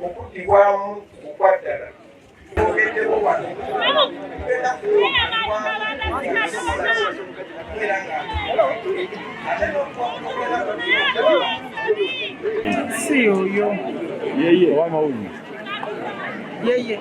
okuddibwamu okwaddala si oyo yeye owamawulire yeye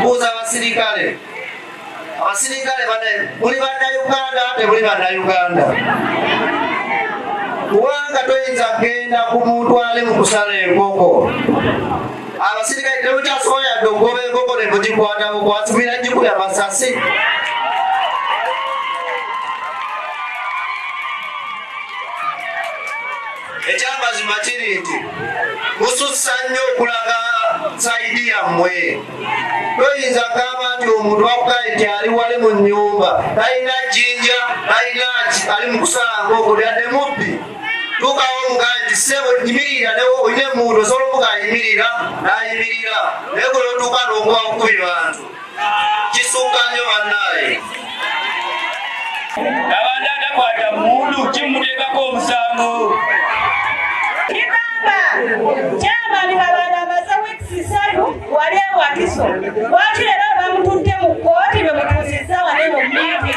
Kuza abasirikale bane muli bannayuganda temuli bannayuganda kubanga toyinza kgenda ku muntu ali mu kusala enkoko abasirikale temukyasobola yadde okugoba enkoko ne mugikwata bukwasibira gikubya masasi ekyamazima kiri nti musussa nnyo okulaga saidi yammwe toyinza gamba nti omuntu wakugaye nti ali wale mu nnyumba talina jjinja talina ali mu kusala nkoko lyadde mubbi tukawo omugaye nti sebo yimirira olina emuntu osobola omugaye yimirira nayimirira naye gwe notuuka n'okuba bukubi bantu kisukka nnyo bannaye abanda atakwata mundu kimuteekako omusango kyamani babanda amaze wiiki 3 wali ewakiso lwaki leero bamutudde mu kkooti bemutuusizza wane mu miiti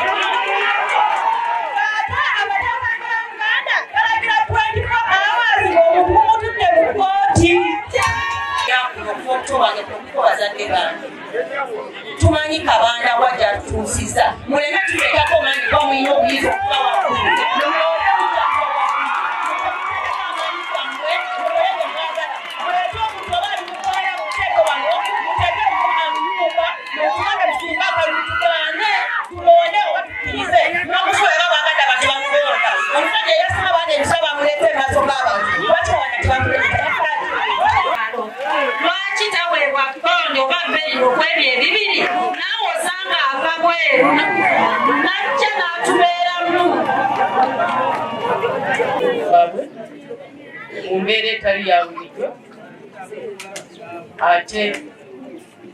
ate amateeka ga Uganda galagira 24 hours ng'omuntu mumutudde mu kkooti bazadde bange tumanyi kabanda wajja tutuusizza muleme tuteekako manyi bamuyina obuyinza okuba wakkulu mumbeera etali ya bulijjo ate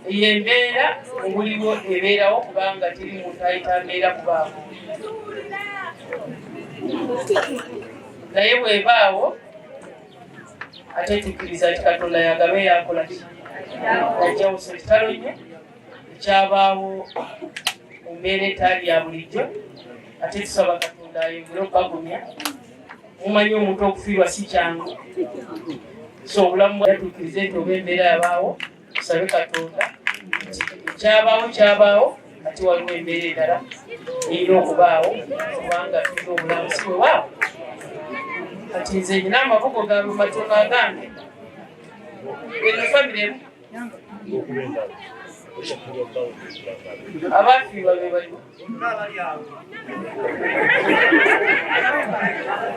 yembeera obuliwo ebeerawo kubanga teri muntu ayita mbeera kubaako naye bwebaawo ate tukkiriza nti Katonda yagabe yakola ki yajjawusa ekitalo nnyo ekyabaawo mu mbeera etali ya bulijjo ate tusaba Katonda ayongere okubagumya mumanyi omuntu okufiirwa si kyangu so obulamu yatuukirize nti oba embeera yabaawo tusabe Katonda kyabaawo ate waliwo embeera endala erina okubaawo kubanga tulina obulamu si bwewaawo kati nze nyina amabugo gaabwe matono agange eno famire abafiirwa be baliwo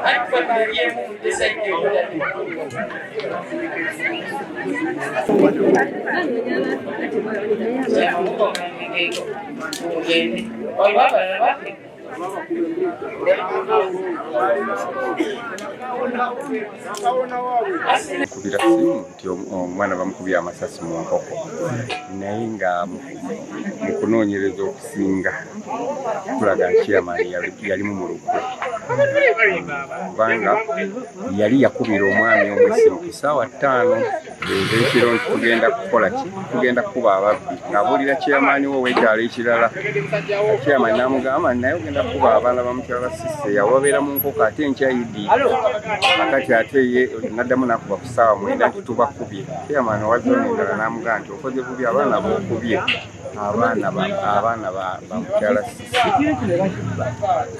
ati famire lyemu mudesaidde ebulade amabugo gange geego mugende waliwo abalala baffe kubira simu nti omwana bamukubye amasasi mu nkoko naye nga mu kunoonyereza okusinga tulaga nti chairman yalimu mu lukwe kubanga yali yakubira omwami omwesimu ku ssaawa 5 ekiro nti tugenda kukola ki tugenda kuba ababbi ng'abuulira chairman we w'ekyalo ekirala chairman n'amugamba naye ogenda kuba abaana ba mukyala Sisse yawabeera mu nkoko ate enkyayidi akati ate ye naddamu nakuba ku ssaawa 9 nti tubakubye chairman owa zone endala n'amugamba nti okoze bubi abaana b'okubye abaana ba mukyala Sisse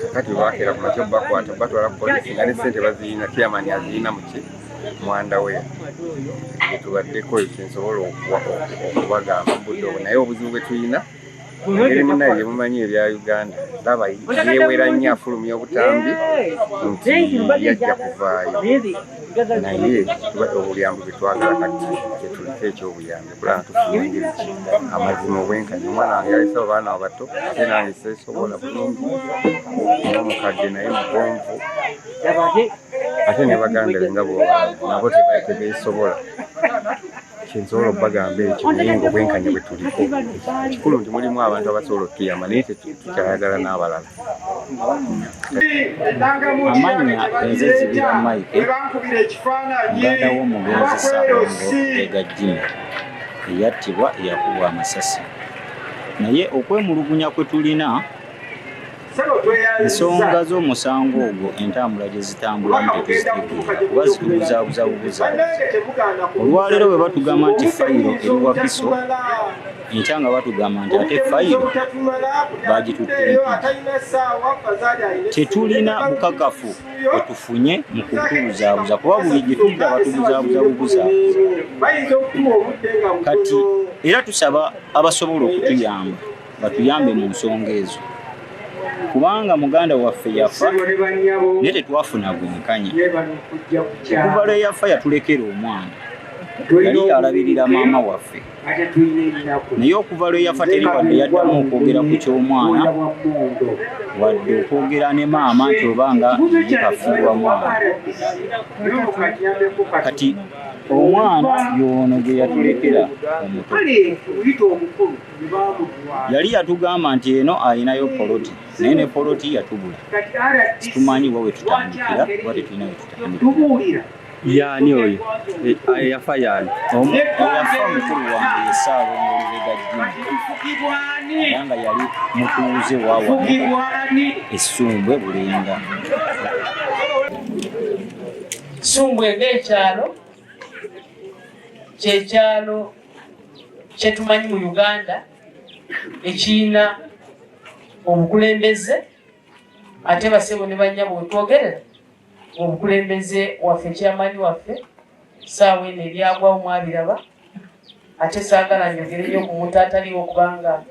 kakati bakeera ku makyo bakwata batwala ku polisi nga ne ssente baziyina chairman aziyina mu ki mwanda we tubaddeko ekyo nsobola okubagamba budde obwo naye obuzibu bwe tulina eri munaye yemumanyi ebya Uganda laba yeewera nnyo afulumya obutambi nti yajja kuvaayo naye obuyambi bwe twagala kati kyetuliko ekyobuyambi kulaba tufuna engeri ki amazima obwenkanya omwana wange yalese abaana abato ate nange seesobola bulungi n'omukadde naye mugonvu ate ne baganda be nga nabo tebeesobola kyensobola okubagamba ekyo naye nga obwenkanya bwe tuliko ekikulu nti mulimu abantu abasobola okutuyamba naye tukyayagala n'abalala. Amanya enze Zibira Mike muganda w'omugenzi Ssaalongo Egajjimi eyattibwa eyakubwa amasasi, naye okwemulugunya kwe tulina ensonga z'omusango ogwo entambula gye zitambulamu tetuzitegeera kuba zitubuzaabuza. Olwaleero bwe batugamba nti fayiro eri Wakiso, enkya nga batugamba nti ate fayiro bagitutte. Tetulina bukakafu bwe tufunye mu kutubuzaabuza kuba buli gye tudda batubuzaabuza. Kati era tusaba abasobola okutuyamba batuyambe mu nsonga ezo, kubanga muganda waffe yafa naye tetwafuna bwenkanya. Okuva lwe yafa yatulekera omwana, yali alabirira maama waffe, naye okuva lwe yafa teri wadde yaddamu okwogera ku ky'omwana wadde okwogera ne maama nti obanga ye kafiirwa mwana. Kati omwana y'ono gye yatulekera omuto yali yatugamba nti eno ayinayo poloti, naye ne poloti yatubula. Situmanyi wa we tutandikira kuba tetulina we tutandikira. Yani oyo yafa yani yafa mukulu wange Ssaalongo Egajjimi nga yali mutuuze wawa Essumbwe Bulenga. Ssumbwe ng'ekyalo kyekyalo kyetumanyi mu Uganda ekiyina obukulembeze, ate basebo ne bannyabo wetwogerera obukulembeze waffe kyamaanyi waffe saawa eno ebyagwawo mwabiraba, ate saagala njogereyo ku muntu ataliwo okubanga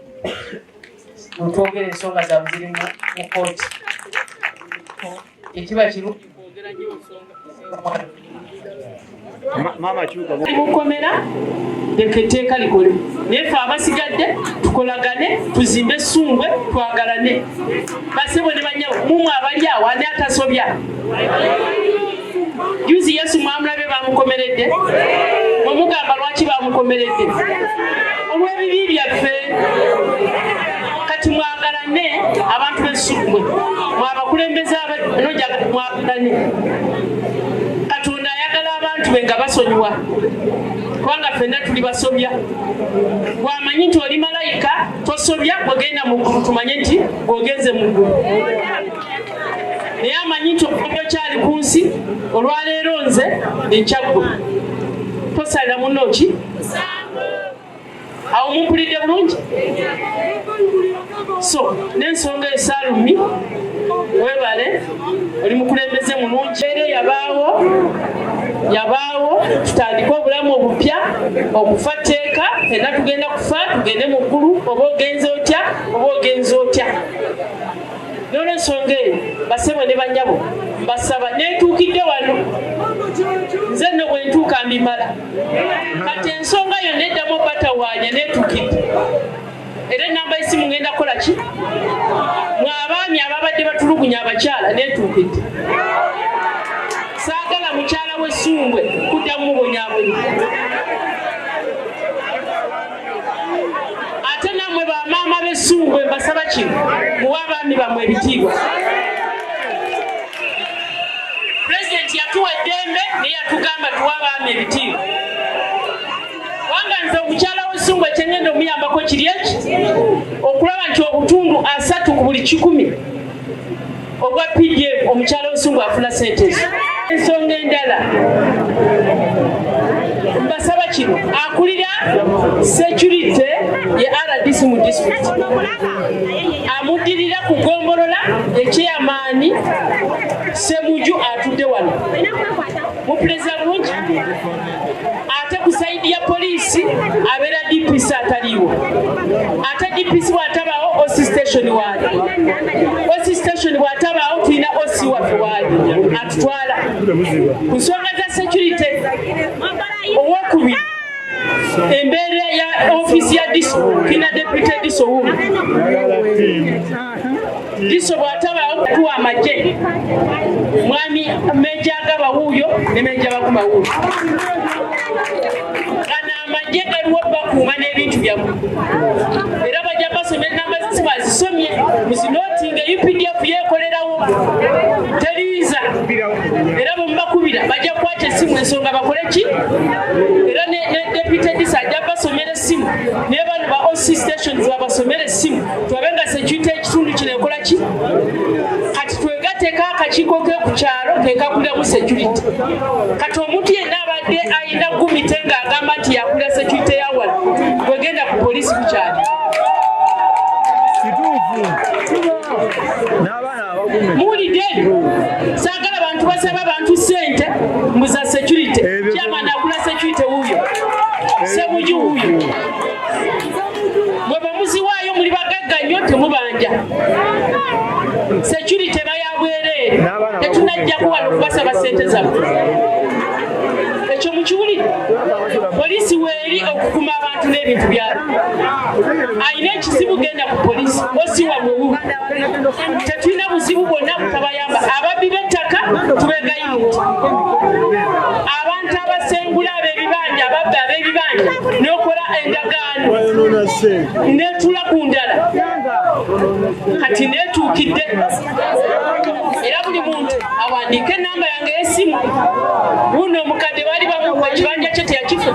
wetwogera ensonga zaabwe ziri mu kooti ekiba kiru mukomera leka etteeka likole, naye ffe abasigadde tukolagane, tuzimbe Ssumbwe, twagalane. Basebo ne bannyabo mumwe abali awo ani atasobya? Juzi Yesu mwamulabe bamukomeredde, mwemugamba lwaki bamukomeredde? Olw'ebibi byaffe. Kati mwagalane abantu b'Essumbwe, mwabakulembeze mwagalane. Katonda ayagala abantu be nga basonyiwa, kubanga ffenna tuli basobya. Bw'amanyi nti oli malayika tosobya bw'ogenda mu ggulu, tumanye nti bw'ogenze mu ggulu. Naye amanyi nti omusobya okyali ku nsi, olwaleero nze enkyaggwe tosalira munno ki? Awo mumpulidde bulungi? So n'ensonga esaalumi webale, oli mukulembeze mulungi. Era yabaawo tutandike obulamu obupya, okufa tteeka, fenna tugenda kufa, tugende mu ggulu, oba ogenze otya oba ogenze otya. N'olw'ensonga eyo basebo ne bannyabo mbasaba, neetuukidde wano nze nno bwe ntuuka mbimala. Kati ensonga yonna eddamu batawaanya neetuukidde. Era enamba y'essimu ngenda kukola ki? Mwe abaami ababadde batulugunya abakyala neetuukidde. Saagala mukyala w'Essumbwe kuddamu mubonyaabonya. Ate nammwe bamaama b'Essumbwe mbasaba kino, muwe abaami bammwe ebitiibwa. Pulezidenti yatuwa eddembe naye yatugamba tuwe abaami ebitiibwa. Kubanga nze omukyala w'Essumbwe kyengenda omuyambako kiri eki? Okulaba nti obutundu 3 ku buli 100 obwa PDF omukyala w'Essumbwe afuna ssente ezo. Ensonga endala mbasaba kino, akulira security ye RDC mu district amuddirira ku gombolola ekyeyamaani Ssemuju atudde wano mupuleza bulungi. Ate ku saidi ya poliisi abeera DPC DPC ataliwo ate DPC bw'atabaawo OC station waali OC station bw'atabaawo tulina OC waffe waali atutwala ku nsonga za security. Owokubiri embeera ya office ya diso kina deputy diso wuno diso bw'atabaawo tuwa amagye mwami meja agaba wuuyo ne meja bakuma wuuyo kana amagye galiwo bakuuma n'ebintu byammwe era bajja basomera namba zisimu azisomye muzinotinga UPDF yeekolerawo teriiza era bwemubakubira bajja kukwata essimu ensonga bakole ki era ne deputy disa ajja basomera essimu ne bano ba OC stations babasomera essimu twabe nga security ekitundu kino ekola ki kati twegateeko akakiiko ke ku kyalo kekagulamu security kati omuntu yenna abadde ayina gumite ng'agamba nti yakula security yawala bwegenda ku poliisi kukyali muwulidde saagala bantu basaba abantu ssente mbuza security chairman agula security wuuyo semuju wuuyo bwe bamuziwaayo muli bagagga nnyo temubanja security bayabwereere tetunajja kuwala okubasaba ssente zammwe ekyo mukiwulire poliisi weeri okukuma abantu n'ebintu byabo ayina ekizibu genda ku poliisi osiwa mwewu tetulina buzibu bwonna butabayamba ababbi b'ettaka tubegayinti abantu abasengula ab'ebibanja ababbi ab'ebibanja n'okola endagaano netula ku ndala kati neetuukidde era buli muntu awandiika enamba yange y'essimu wuno omukadde baali bamuwa ekibanja kye teyakifa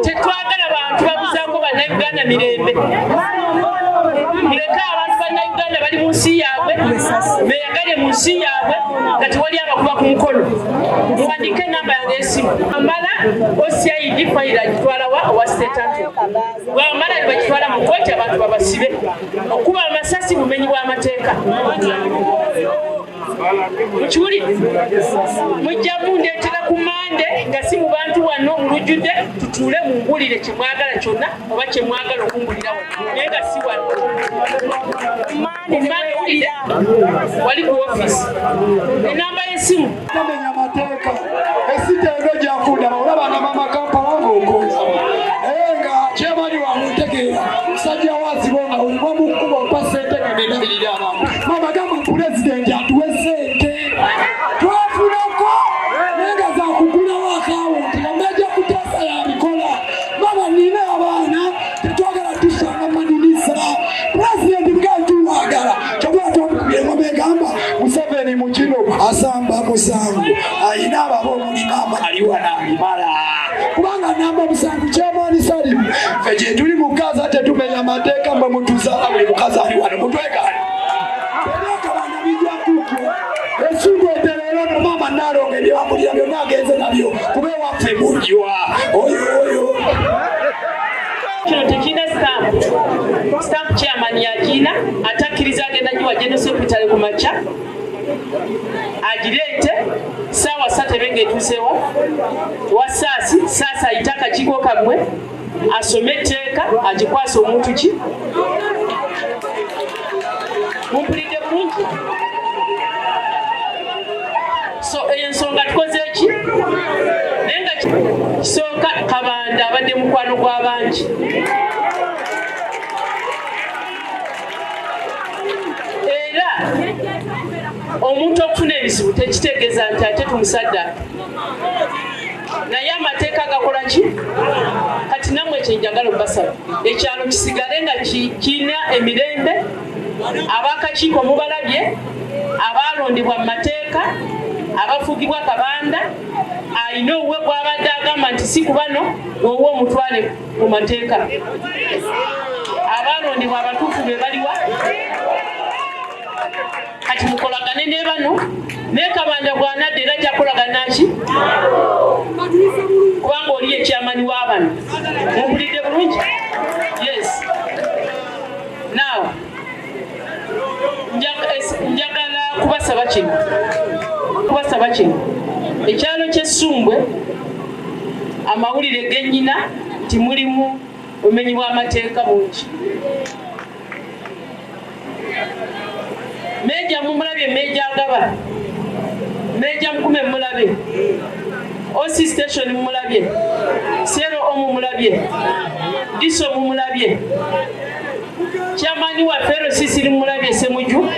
tetwagala bantu babuzaako bannayuganda mirembe muleke abantu bannayuganda bali mu nsi yaabwe beeyagale mu nsi yaabwe kati wali abakuba ku mukono muwandiike enamba yange y'essimu amala OCID fayira agitwala owa state antony bwamala ne bagitwala mu kooti abantu babasibe okuba amasasi bumenyi bw'amateeka mukiwulire mujja mundeetera ku mande nga si mu bantu wano mulujjudde tutuule mungulire kyemwagala kyonna oba kyemwagala okumbulirawo naye nga si wano mande wulire wali ku ofiisi enamba y'essimu tamenya amateeka esiteego gyakundaba olabanga mama kampala ng'okoza naye nga kyemali wamutegeera musajja wazibo nga olibwa mu kkuba opa ssente nga nenabirira abantu mama gamba pulezidenti atuwe ssente twafunako naye nga zakugulawo akawunti nga majja kuteesa yabikola mama nina abaana tetwagala tusanga madinisa pulezidenti bwatuwagala kyobwatwamukubiremu begamba Museveni mu kino asamba musango ayina ababo mulima amaliwa n'abimala kubanga namba musango kyamaani salimu ffe gye tuli mukazi ate tumenya amateeka mwe mutuzaala buli mukazi ali wano mutwegaali ebyakabanda bijja kukwo esungu eterera no maama naalonga ebyamulira byonna agenze nabyo kuba ewaffe mujjwa oyo kino tekina stamp chairman yakina atakkiriza agenda nyiwa general secretary ku makya agireete saawa 3 ebenga etuusewa wasaasi saasa ayita akakiiko kammwe asome etteeka agikwasa omuntu ki mumpulidde bulungi so ensonga tukoze eki naye nga kisooka kabanda abadde mukwano gw'abangi era omuntu okufuna ebizibu tekitegeeza nti ate tumusaddaaka naye amateeka gakola ki kati nammwe ekyenjagala obasaba ekyalo kisigale nga kirina emirembe abakakiiko mubalabye abalondebwa mu mateeka abafugibwa kabanda ayina obuwe bw'abadde agamba nti si kubano wowe omutwale mu mateeka abalondebwa abatuufu be baliwa kati mukolagane ne bano naye kabanda bw'anadde era jakolagana ki kubanga oli ekyamani wa bano mumpulidde bulungi yes now njagala kubasaba kino ekyalo ky'Essumbwe amawulire gennyina nti mulimu umenyi bw'amateeka bungi. Meja mumulabye, Meja Agaba, Meja Mkume mumulabye, OC station mumulabye, Sero Omu mumulabye, Diso mumulabye, Chairman wa Fero Sisiri mumulabye Semuju,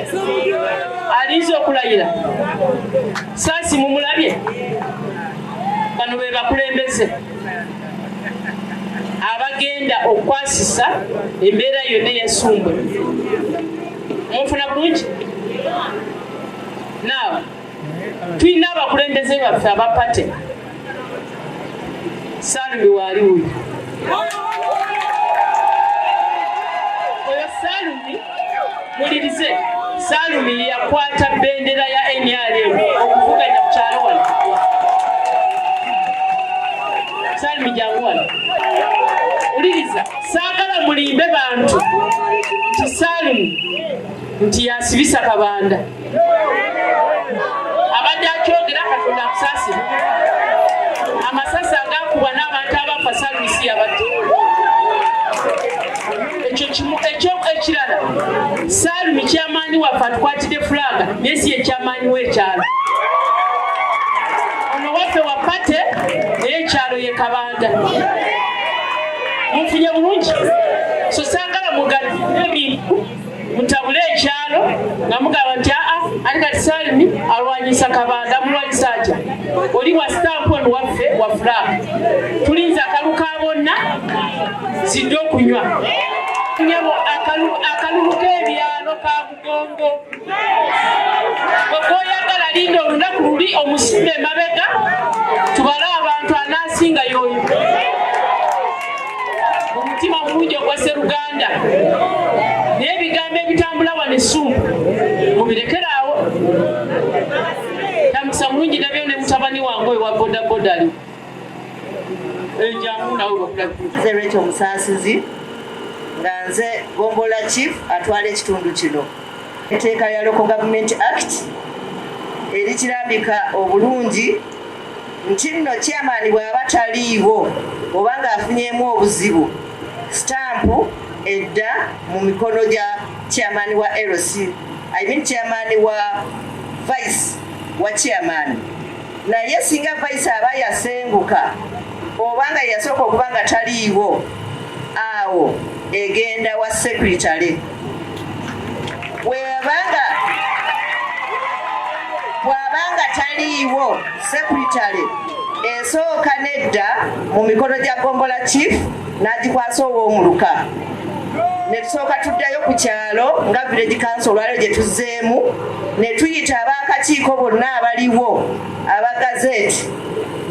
alizo okulayira, Sasi mumulabye, bano be bakulembeze abagenda okwasisa embeera yonna ey'Essumbe. Munfuna bulungi? Now, tulina abakulembeze baffe abapate. Salumi waali wuyo. Oyo Salumi, mulirize, Salumi yakwata bendera ya NRM okuvuganya ku kyalo wano. Salumi jangu wano. Uliriza, saagala mulimbe bantu nti Salumi nti yasibisa Kabanda. Abadde akyogera Katonda akusasira. Amasasi agakuba n'abantu abafa Salumi si yabadde. Ekyo ekirala, Salumi kyamaanyi waffe atukwatidde fulaga naye si ye kyamaanyi w'ekyalo. Ono waffe wapate naye ekyalo ye Kabanda. Munfunye bulungi? So saagala ebintu mutabule ekyalo nga mugamba nti ati kati Salumi alwanyisa Kabanda, mulwanyisa atya? Oli wa stamp ono waffe wa fulaga. Tulinza akalu ka bonna zidde okunywa. Akalulu k'ebyalo ka Bugongo. Bw'oyagala linda olunaku luli omusimbe emabega tubale abantu anaasinga y'oyo. Omutima omulungi ogwa Sseruganda naye ebigambo ebitambula wano Essumbe mubirekere awo. Tamukisa mulungi nabyo ne mutabani wange oyo wa bodaboda ali enjangu nawe bakulabye. Rachel Musaasizi nga nze Gombola Chief atwala ekitundu kino. Etteeka lya Local Government Act erikirambika obulungi nti nno chairman bw'aba taliiwo oba ng'afunyemu obuzibu, stampu edda mu mikono gya chairman wa LC, chairman wa vice wa chairman. Naye singa vice aba yasenguka oba nga yasooka okuba nga taliiwo, awo egenda wa secretary. Bw'abanga taliiwo secretary esooka nedda mu mikono gya Gombola Chief n'agikwasa ow'omuluka. Ne tusooka tuddayo ku kyalo nga village council olwaliro gye tuzzeemu ne tuyita ab'akakiiko bonna abaliwo aba gazeti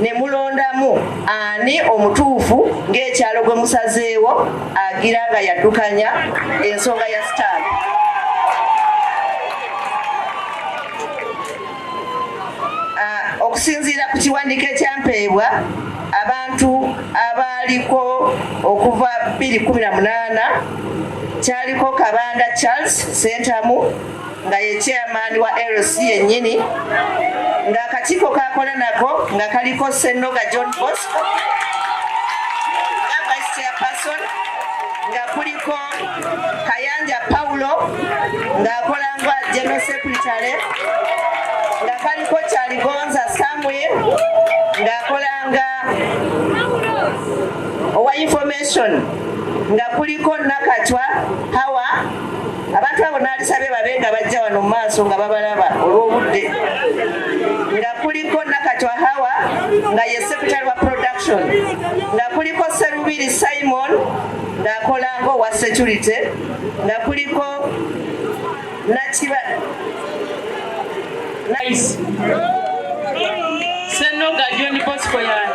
ne mulondamu ani omutuufu ng'ekyalo gwe musazeewo agira nga yaddukanya ensonga ya stamp. Okusinziira ku kiwandiiko ekyampeebwa, abantu abaaliko okuva 2018 kyaliko Kabanda Charles Sentamu nga ye chairman wa LC yennyini, ng'akakiiko kakola nako nga kaliko Ssennoga John Bosco nga vice chairperson, nga kuliko Kayanja Paulo ng'akola nga general secretary, nga kaliko Kyaligonza Samuel ng'akolanga owa information, nga kuliko Nakatwa Hawa. Abantu abo naalisabye babe nga bajja wano mu maaso nga babalaba olw'obudde. Nga kuliko Nakatwa Hawa nga ye secretary wa production, nga kuliko Serubiri Simon ng'akolanga owa security, nga kuliko Nakiba Nice. Ssennoga John Bosco yani.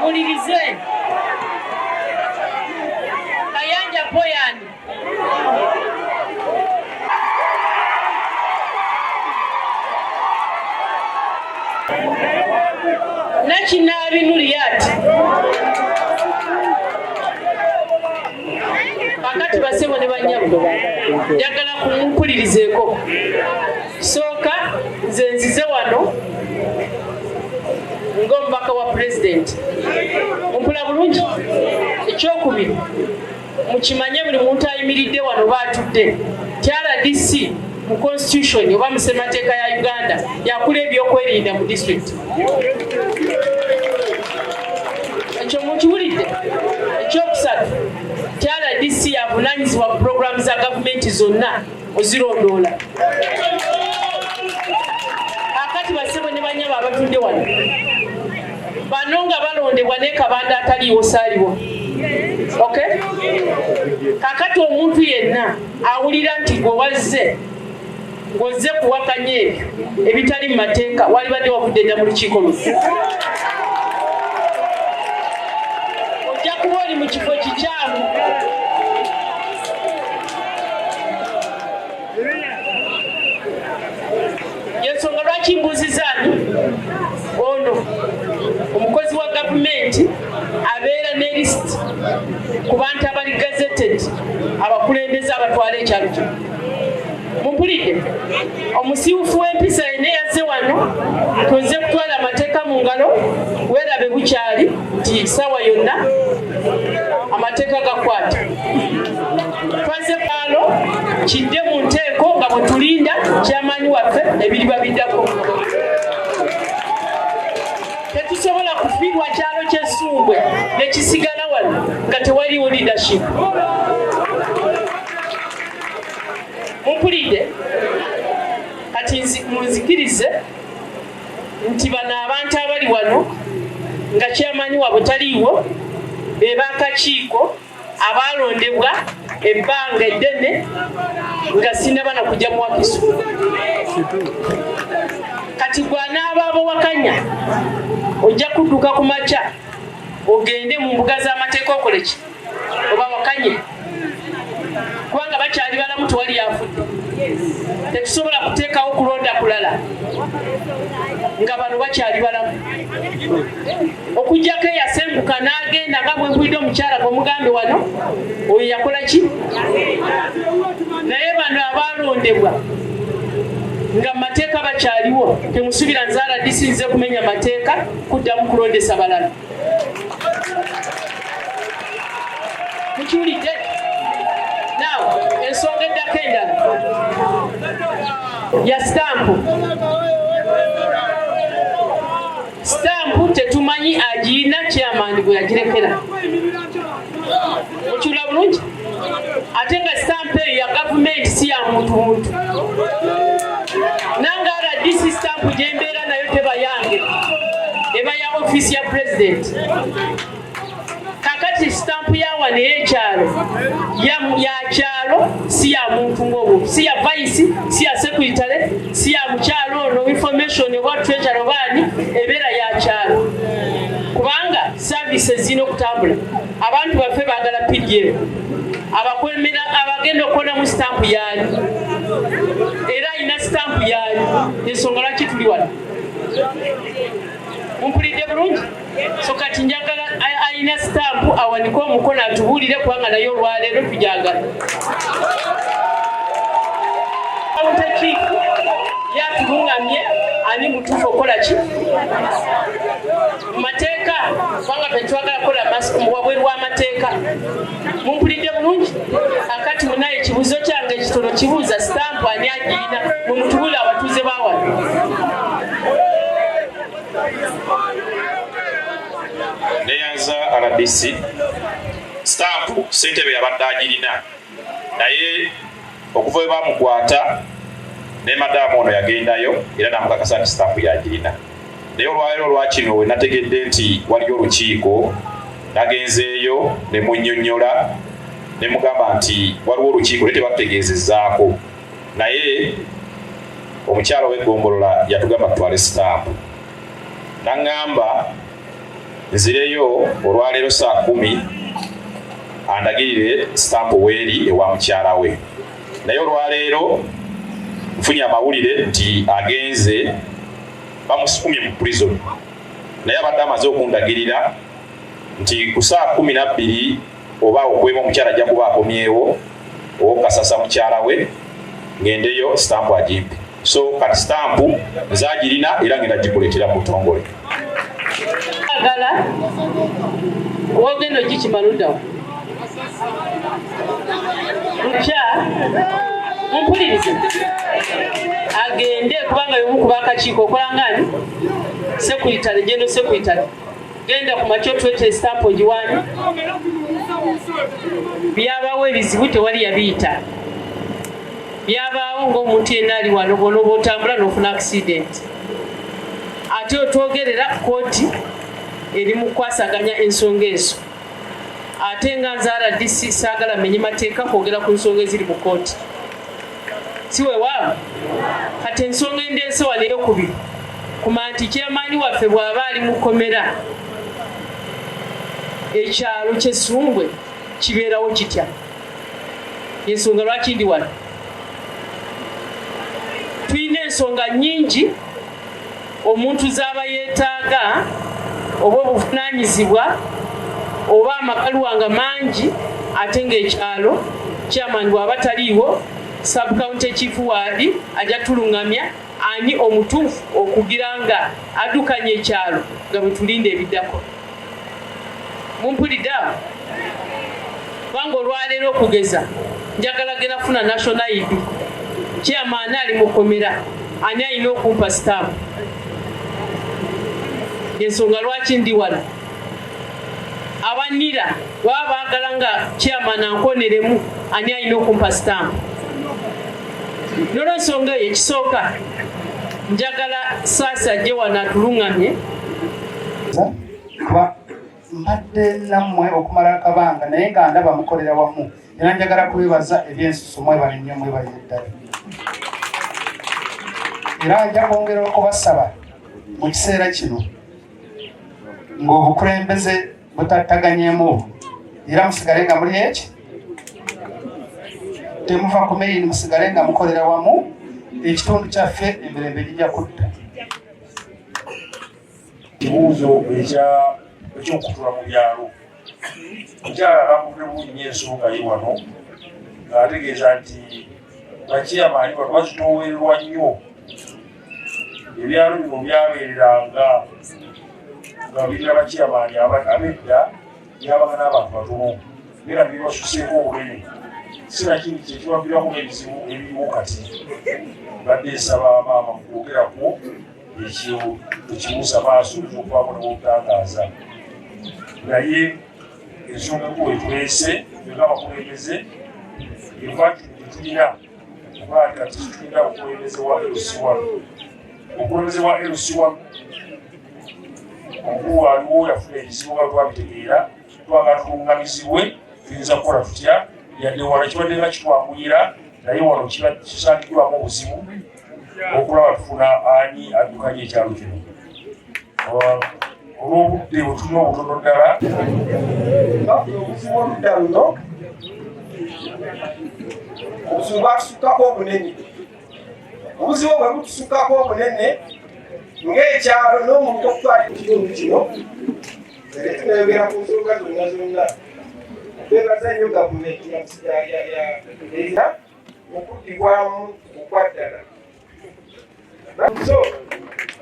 Mulirize. Kayanja Poyani. Nakinabi Nuriyat. Pakati kakati basebo ne banyabo njagala kumumpulirizeeko sooka nze nzize wano ng'omubaka wa pulezidenti mumpula bulungi ekyokubiri mukimanye buli muntu ayimiridde wano baatudde TRDC mu constitution oba mu ssemateeka ya Uganda yakula ebyokwerinda mu district ekyo mukiwulidde. Ekyokusatu TRDC yavunaanyizibwa ku programu za gavumenti zonna ozirondoola. Akati basebo ne banyaba abatudde wano bano nga balondebwa ne kabanda ataliiwo saaliwo. Okay? Kakati omuntu yenna awulira nti gwe wazze ng'ozze kuwakanya ebyo ebitali mu mateeka walibadde wavudde dda mu lukiiko luno. Ojja kuba oli mu kifo kikyamu. Yensonga lwaki mbuuzizaani ono omukozi wa gavumenti abeera ne lisiti ku bantu abali gazetted abakulembeze abatwala ekyalo kino. Mumpulidde omusiiwufu w'empisa yenna yazze wano tuzze kutwala amateeka mu ngalo weerabe bukyali nti ssaawa yonna amateeka gakwata. Twaze paalo kidde mu nteeko nga bwe tulinda kyamaanyi waffe ebiriba biddako. Tetusobola kufiirwa kyalo ky'Essumbwe ne kisigala wano nga tewaliwo leadership. Mumpulidde kati munzikirize nti bano abantu abali wano nga kyamaanyi waabwe taliiwo be b'akakiiko abaalondebwa ebbanga eddene nga sinaba na kujja mu Wakiso. Kati gwe anaaba abawakanya ojja kudduka ku makya ogende mu mbuga z'amateeka okole ki oba wakanye kubanga bakyali balamu tewali yafudde. Tetusobola kuteekawo kulonda kulala nga bano bakyali balamu. Okujjako eyasenguka n'agenda nga bwe mpulidde omukyala gwemugambe wano oyo yakola ki? Naye bano abaalondebwa nga mateeka bakyaliwo temusubira nzaala disinze kumenya mateeka kuddamu kulondesa balala. Mukiwulidde? Now, ensonga eddako endala ya stampu. Stampu tetumanyi agirina chairman gwe yagirekera. Mukiwula bulungi? Ate nga stampu eyo ya gavumenti si ya muntu. Nanga RDC stampu gyembeera nayo teba yange eba ya ofisi ya president. Kakati stampu ya wano ey'ekyalo ya kyalo si ya muntu ng'obwo, si ya vice, si ya secretary, si ya mukyalo ono information oba treasurer obaani ebeera ya kyalo. Kubanga services zino okutambula abantu baffe baagala PDM abakwemera abagenda okukola mu stampu yaani era ayina stampu yaani ensonga lwaki tuli wano. Mumpulidde bulungi? So kati njagala ayina stampu awanike omukono atubuulire kubanga naye olwaleero tujagala. Chief yatulungamye ani mutuufu okola ki? Mu mateeka kubanga tetwagala kukola wabweru w'amateeka. Mumpulidde bulungi? Akati munaye ekibuuzo kyange ekitono kibuuza stampu ani agirina mumutubuulire abatuuze baawano. Neyanza RDC stampu ssentebe yabadde agirina naye okuva we bamukwata ne madamu ono yagendayo era namukakasa nti stampu yagirina. Naye olwaleero olwakino we nategedde nti waliyo olukiiko nagenzeeyo ne munnyonnyola ne mugamba nti waliwo olukiiko naye tebakutegeezezzaako. Naye omukyalo w'eggombolola yatugamba tutwale stampu naŋŋamba nzireyo olwaleero saa 10 andagirire stampu weeri ewa mukyala we. Naye olwaleero nfunye amawulire nti agenze bamusukumye mu prison. Naye abadde amaze okundagirira nti ku saa 12 oba okwema omukyala ajja kuba akomyewo okasasa mukyala we ngendeyo stamp agimpe. So kati stamp zagirina era ngenda gikuleetera mu butongole. Agala wogendo gikimaluddawo lupya mumpulirize agende kubanga yomu kuba akakiiko okolangani sekuritale gendo sekuritale genda ku makyo twete stamp ogiwani byabaawo ebizibu tewali yabiyita byabaawo ng'omuntu yenna ali wano bw'onooba otambula n'ofuna accident ate otwogerera kooti eri mu kukwasaganya ensonga ezo ate nga nze RDC saagala menye mateeka kwogera ku nsonga eziri mu kooti si weewaawo kati ensonga endeese wano eyokubiri kumanya nti kyamaani waffe bw'aba ali mu kkomera ekyalo ky'Essungwe kibeerawo kitya ensonga lwaki ndi wano tulina ensonga nnyingi omuntu z'aba yeetaaga oba obuvunaanyizibwa oba amakalu wange mangi ate ng'ekyalo chairman bw'aba taliiwo sub county chief waali ajja tulungamya ani omutuufu okugira nga addukanya ekyalo nga bwe tulinda ebiddako mumpuliddeawo kubanga olwaleero okugeza njagala genda kufuna national ID chairman ali mu kkomera ani alina okumpa stamp ensonga lwaki ndi wano abanira baba baagala nga chairman ankoneremu ani alina okumpa stamp n'olwensonga eyo ekisooka njagala saasi ajje wano atulungamye kuba mbadde nammwe okumala akabanga naye nga ndaba mukolera wamu era njagala kubebaza ebyensusu mwebale nnyo mwebalire ddala era nja kwongera okubasaba mu kiseera kino ng'obukulembeze butattaganyeemu era musigale nga muli eki temuva ku meyini musigale nga mukolera wamu ekitundu kyaffe emirembe gijja kutta kibuuzo ekyokutula mu byalo mukyala akakudde bulungi nnyo ensonga ye wano ng'ategeeza nti bakiyamaani bano bazitoowererwa nnyo ebyalo bino byabeereranga nga birira bakiyamaani abedda byabaga n'abantu batono era bibasuseeko obunene sinakindi kyekibaviirako n'ebizibu ebiriwo kati badde nsaba maama kwogerako ekyo tukibuusa maaso ekyokubaako n'obutangaaza naye ensonga enkulu etwese ng'abakulembeze envakiri tetulina kuba kati tulina obukulembeze wa LC1 obukulembeze wa LC1 omukulu waliwo yafuna ekizibu nga twabitegeera twagala tulungamizibwe tuyinza kukola tutya yadde wano kibadde nga kitwanguyira naye wano kisangibwamu obuzibu okulaba tufuna ani addukanya ekyalo kino olw'obudde bwe tulina obutono ddala obuzibu oludda luno obuzibu bwatusukkako obunene obuzibu bwe butusukkako obunene ng'ekyalo n'omuntu okutwala ekitundu kino ere tunayogera ku nsonga zonna zonna twebaza nnyo gavumenti era okuddibwamu okwaddala so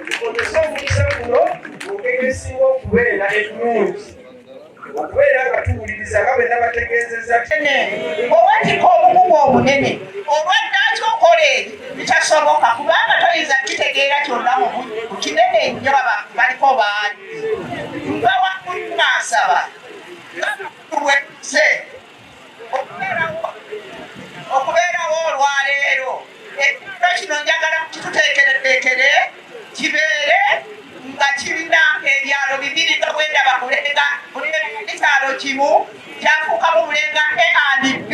tukozesa omukisa guno mu ngeri esinga okubeera ennungi okubeera nga tuwuliriza nga bwe nabategeezeza oba tika obukugu obunene olwaddaki okola ebyo bitasoboka kubanga toyinza kitegeera kyonna mu kinene nnyo baliko baali bawakumasaba lwese okubeerawo olwaleero ekiro kino njagala kituteekereteekere kibeere nga kirina ebyalo bibiri nga bwendaba kulenga ekyalo kimu kyafuukamu bulenga A&B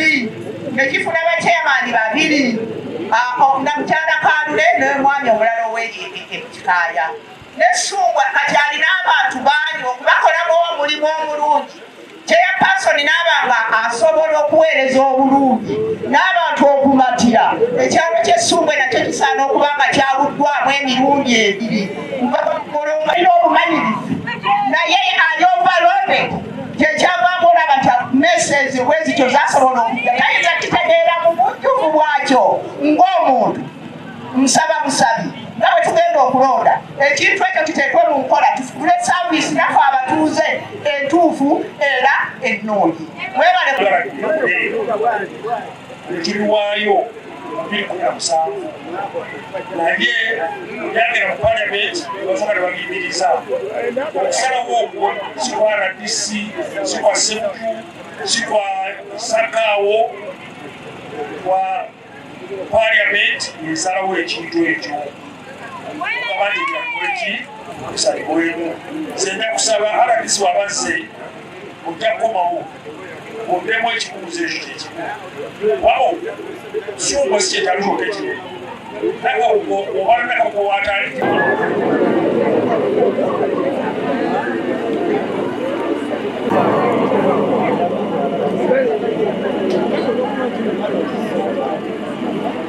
ekifuna bakyemaani babiri namukyala Kalule n'omwami omulala ow'ekikaaya n'Essungwa kati alina abantu bangi okubakolamu omulimu omulungi kyeyapasoni n'abanga asobola okuweereza obulungi n'abantu okumatira ekyalo ky'Essungwe nakyo kisaana okuba nga kyawuddwamu emirundi ebiri alina obumanyirivu naye ali overloaded kyekyavaamu olaba nti mesa ezo bwezityo zasobola okujja tayinza kitegeera mu bujjuvu bwakyo ng'omuntu nsaba busabi nga bwe tugenda okulonda ekintu ekyo kiteekwe mu nkola tufule saavisi nafe abatuuze entuufu era ennungi mwebale tuliwaayo 2017 naye yagera mu paliamenti bavuga ne bagiyimiriza okusalawo okwo si kwa RDC si kwa sebutu si kwa sakaawo kwa paliamenti esalawo ekintu ekyo abandi byakoleki bisalibwemu nze nja kusaba RDC wabazze ojja kukomawo oddemu ekibuuzo ekyo kyekimu wawo sumba si kyetaliwo kekimu naga obalanaga kuwatali